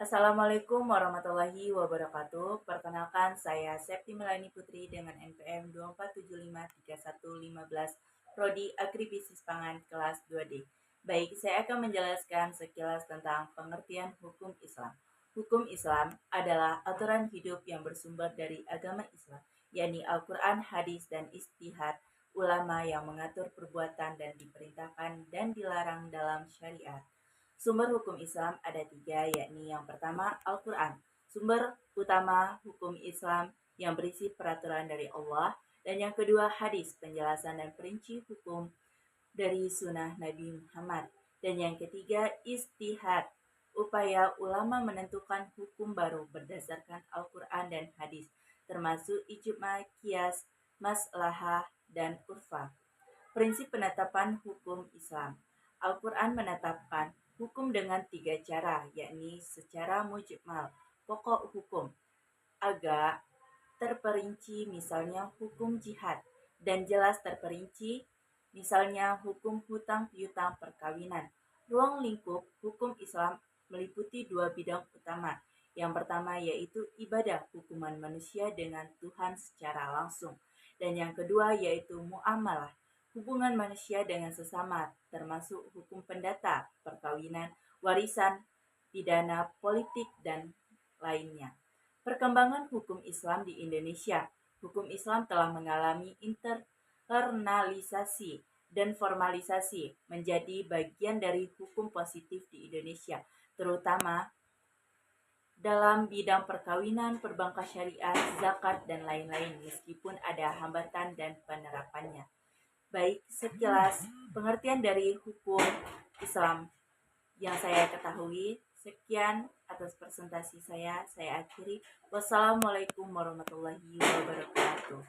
Assalamualaikum warahmatullahi wabarakatuh. Perkenalkan, saya Septi Melani Putri dengan NPM 24753115 Prodi Agribisnis Pangan kelas 2D. Baik, saya akan menjelaskan sekilas tentang pengertian hukum Islam. Hukum Islam adalah aturan hidup yang bersumber dari agama Islam, yakni Al-Quran, hadis, dan istihad ulama yang mengatur perbuatan dan diperintahkan dan dilarang dalam syariat. Sumber hukum Islam ada tiga, yakni yang pertama Al-Quran, sumber utama hukum Islam yang berisi peraturan dari Allah, dan yang kedua hadis, penjelasan dan perinci hukum dari sunnah Nabi Muhammad, dan yang ketiga istihad, upaya ulama menentukan hukum baru berdasarkan Al-Quran dan hadis, termasuk ijma, kias, maslahah, dan urfa. Prinsip penetapan hukum Islam. Al-Quran menetapkan hukum dengan tiga cara, yakni secara mujmal, pokok hukum, agak terperinci misalnya hukum jihad, dan jelas terperinci misalnya hukum hutang piutang perkawinan. Ruang lingkup hukum Islam meliputi dua bidang utama. Yang pertama yaitu ibadah, hukuman manusia dengan Tuhan secara langsung. Dan yang kedua yaitu muamalah, hubungan manusia dengan sesama, termasuk hukum pendata, perkawinan, warisan, pidana, politik, dan lainnya. Perkembangan hukum Islam di Indonesia. Hukum Islam telah mengalami internalisasi dan formalisasi menjadi bagian dari hukum positif di Indonesia, terutama dalam bidang perkawinan, perbankan syariah, zakat, dan lain-lain, meskipun ada hambatan dan penerapannya. Baik, sekilas pengertian dari hukum Islam yang saya ketahui. Sekian atas presentasi saya akhiri. Wassalamualaikum warahmatullahi wabarakatuh.